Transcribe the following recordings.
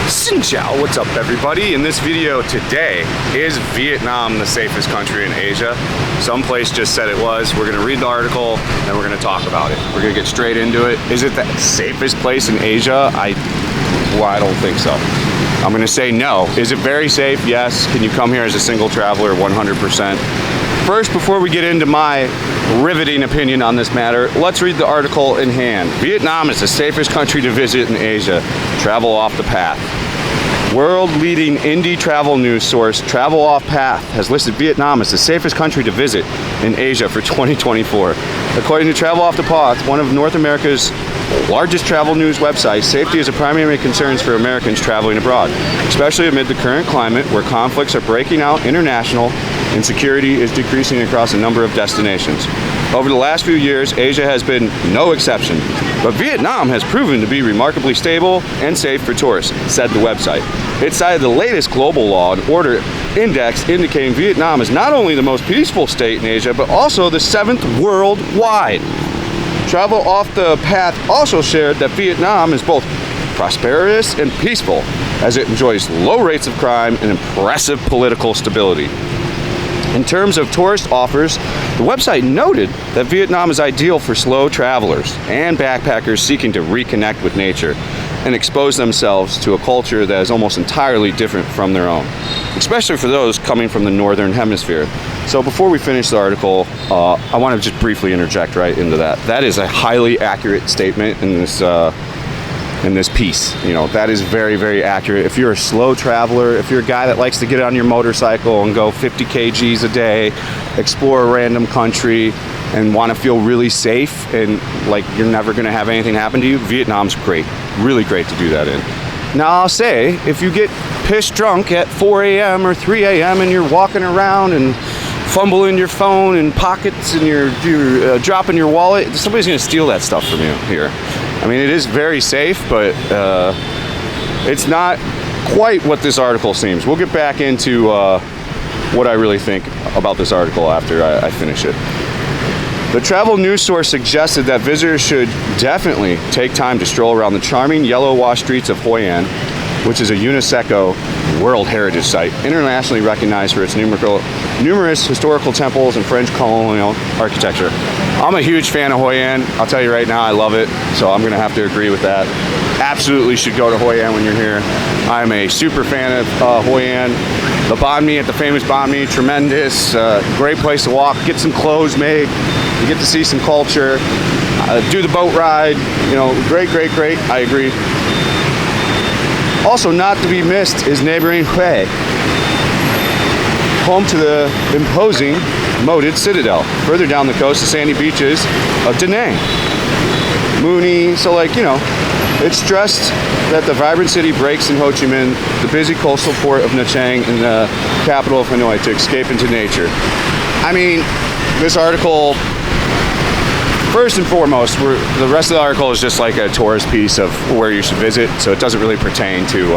Xin chào, what's up everybody? In this video today, is Vietnam the safest country in Asia? Some place just said it was. We're gonna read the article and we're gonna talk about it. We're gonna get straight into it. Is it the safest place in Asia? I don't think so. I'm gonna say no. Is it very safe? Yes. Can you come here as a single traveler? 100%. First, before we get into my riveting opinion on this matter, let's read the article in hand. Vietnam is the safest country to visit in Asia. Travel Off the Path. World-leading indie travel news source Travel Off Path has listed Vietnam as the safest country to visit in Asia for 2024. According to Travel Off the Path, one of North America's largest travel news websites, safety is a primary concern for Americans traveling abroad, especially amid the current climate where conflicts are breaking out international and security is decreasing across a number of destinations. Over the last few years, Asia has been no exception, but Vietnam has proven to be remarkably stable and safe for tourists, said the website. It cited the latest global law and order index indicating Vietnam is not only the most peaceful state in Asia, but also the 7th worldwide. Travel Off the Path also shared that Vietnam is both prosperous and peaceful, as it enjoys low rates of crime and impressive political stability. In terms of tourist offers, the website noted that Vietnam is ideal for slow travelers and backpackers seeking to reconnect with nature and expose themselves to a culture that is almost entirely different from their own, especially for those coming from the northern hemisphere. So before we finish the article, I want to just briefly interject right into that. That is a highly accurate statement in this piece. You know, that is very, very accurate. If you're a slow traveler, if you're a guy that likes to get on your motorcycle and go 50 kgs a day, explore a random country, and want to feel really safe and like you're never going to have anything happen to you, Vietnam's great. Really great to do that in. Now I'll say, if you get pissed drunk at 4 a.m. or 3 a.m. and you're walking around and fumbling your phone in pockets and you're dropping your wallet, somebody's going to steal that stuff from you here. I mean, it is very safe, but it's not quite what this article seems. We'll get back into what I really think about this article after I finish it. The travel news source suggested that visitors should definitely take time to stroll around the charming yellow-washed streets of Hoi An, which is a UNESCO World Heritage Site, internationally recognized for its numerous historical temples and French colonial architecture. I'm a huge fan of Hoi An. I'll tell you right now, I love it, so I'm going to have to agree with that. Absolutely should go to Hoi An when you're here. I'm a super fan of Hoi An. The banh mi at the famous banh mi, tremendous, great place to walk, get some clothes made, you get to see some culture, do the boat ride, you know, great, great, great, I agree. Also not to be missed is neighboring Hue, home to the imposing moated citadel, further down the coast, the sandy beaches of Da Nang. Mooney, so like, you know, it's stressed that the vibrant city breaks in Ho Chi Minh, the busy coastal port of Nha Trang, and the capital of Hanoi to escape into nature. I mean, this article, first and foremost, the rest of the article is just like a tourist piece of where you should visit, so it doesn't really pertain to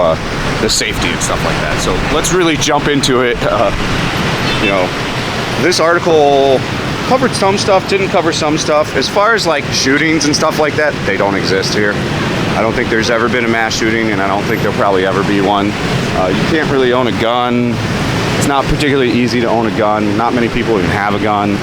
the safety and stuff like that. So let's really jump into it. You know, this article covered some stuff, didn't cover some stuff. As far as like shootings and stuff like that, they don't exist here. I don't think there's ever been a mass shooting, and I don't think there'll probably ever be one. You can't really own a gun. It's not particularly easy to own a gun. Not many people even have a gun.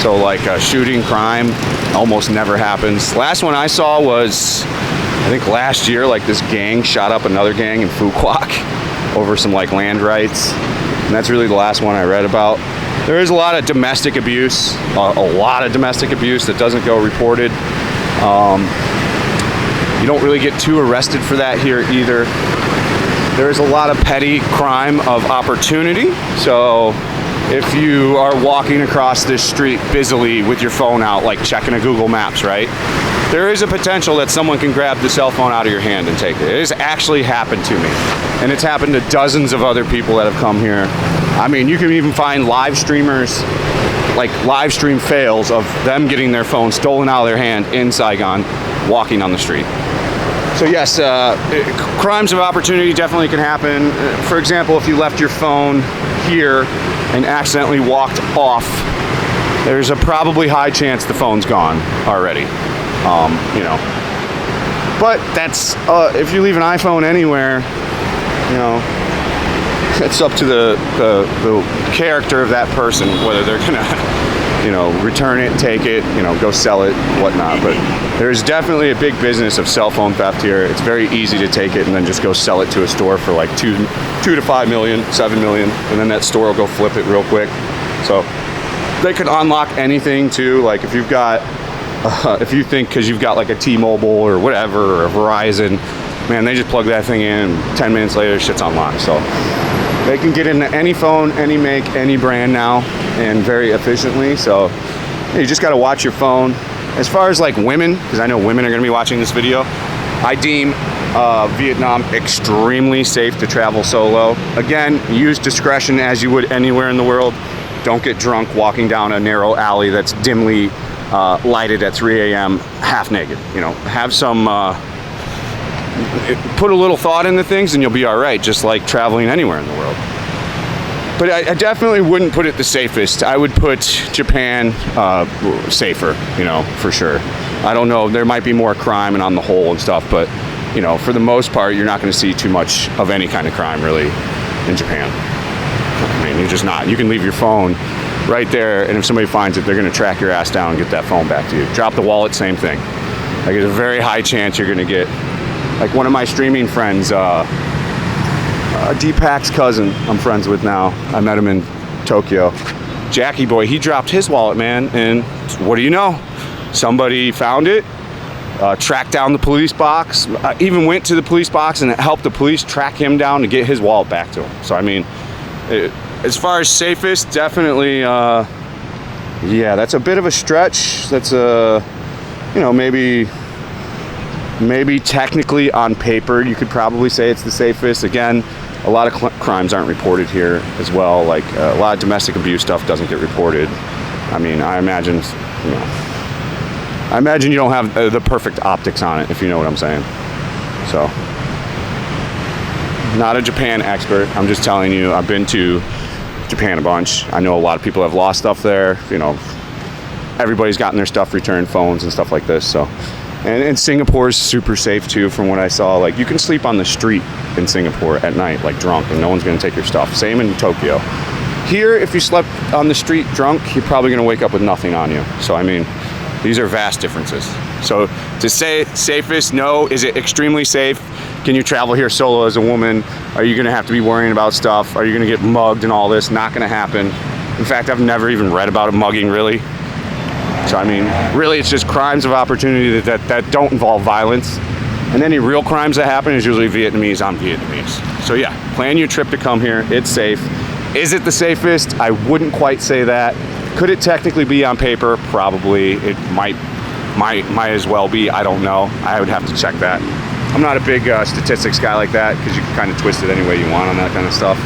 So like a shooting crime almost never happens. Last one I saw was, I think last year, like this gang shot up another gang in Phu Quoc over some like land rights. And that's really the last one I read about. There is a lot of domestic abuse, that doesn't go reported. You don't really get too arrested for that here either. There is a lot of petty crime of opportunity. So if you are walking across this street busily with your phone out, like checking a Google Maps, right? There is a potential that someone can grab the cell phone out of your hand and take it. It has actually happened to me. And it's happened to dozens of other people that have come here. I mean, you can even find live streamers, like live stream fails of them getting their phone stolen out of their hand in Saigon, walking on the street. So yes, crimes of opportunity definitely can happen. For example, if you left your phone here and accidentally walked off, there's a probably high chance the phone's gone already. You know, but that's if you leave an iPhone anywhere, you know, it's up to the character of that person whether they're gonna, you know, return it, take it, you know, go sell it, whatnot. But there's definitely a big business of cell phone theft here. It's very easy to take it and then just go sell it to a store for like 2 to 5 million, 7 million, and then that store will go flip it real quick. So they could unlock anything too. Like if you've got, if you think because you've got like a T-Mobile or whatever, or a Verizon, man, they just plug that thing in, and 10 minutes later, shit's unlocked. So they can get into any phone, any make, any brand now, and very efficiently. So you just got to watch your phone. As far as like women, because I know women are going to be watching this video, I deem Vietnam extremely safe to travel solo. Again, use discretion as you would anywhere in the world. Don't get drunk walking down a narrow alley that's dimly lighted at 3 a.m. half naked. You know, have some. Put a little thought into things and you'll be all right, just like traveling anywhere in the world. But I definitely wouldn't put it the safest. I would put Japan safer, you know, for sure. I don't know, there might be more crime and on the whole and stuff, but, you know, for the most part, you're not going to see too much of any kind of crime really in Japan. I mean, you're just not. You can leave your phone right there, and if somebody finds it, they're going to track your ass down and get that phone back to you. Drop the wallet, same thing. Like, there's a very high chance you're going to get. Like one of my streaming friends, Deepak's cousin, I'm friends with now. I met him in Tokyo. Jackie boy, he dropped his wallet, man, and what do you know? Somebody found it, tracked down the police box, even went to the police box and helped the police track him down to get his wallet back to him. So I mean, as far as safest, definitely, yeah, that's a bit of a stretch. That's a, you know, maybe technically on paper you could probably say it's the safest. Again, a lot of crimes aren't reported here as well. Like a lot of domestic abuse stuff doesn't get reported. I mean, I imagine you don't have the perfect optics on it, if you know what I'm saying. So, not a Japan expert. I'm just telling you, I've been to Japan a bunch. I know a lot of people have lost stuff there. You know, everybody's gotten their stuff returned, phones and stuff like this. So. And Singapore is super safe too, from what I saw. Like you can sleep on the street in Singapore at night, like drunk, and no one's gonna take your stuff. Same in Tokyo. Here, if you slept on the street drunk, you're probably gonna wake up with nothing on you. So I mean, these are vast differences. So to say safest, no. Is it extremely safe? Can you travel here solo as a woman? Are you gonna have to be worrying about stuff? Are you gonna get mugged and all this? Not gonna happen. In fact, I've never even read about a mugging really. So I mean, really it's just crimes of opportunity that don't involve violence. And any real crimes that happen is usually Vietnamese on Vietnamese. So yeah, plan your trip to come here. It's safe. Is it the safest? I wouldn't quite say that. Could it technically be on paper? Probably. It might as well be. I don't know. I would have to check that. I'm not a big statistics guy like that, because you can kind of twist it any way you want on that kind of stuff.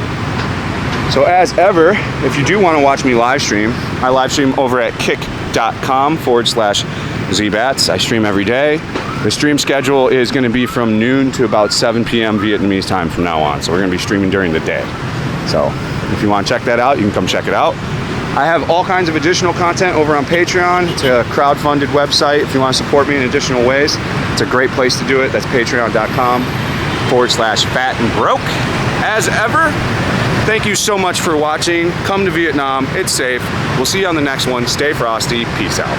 So as ever, if you do want to watch me live stream, I live stream over at kick.com/Zbats. I stream every day. The stream schedule is going to be from noon to about 7 p.m. Vietnamese time from now on. So we're going to be streaming during the day. So if you want to check that out, you can come check it out. I have all kinds of additional content over on Patreon. It's a crowdfunded website. If you want to support me in additional ways, it's a great place to do it. That's patreon.com/fatandbroke. As ever, thank you so much for watching. Come to Vietnam. It's safe. We'll see you on the next one. Stay frosty. Peace out.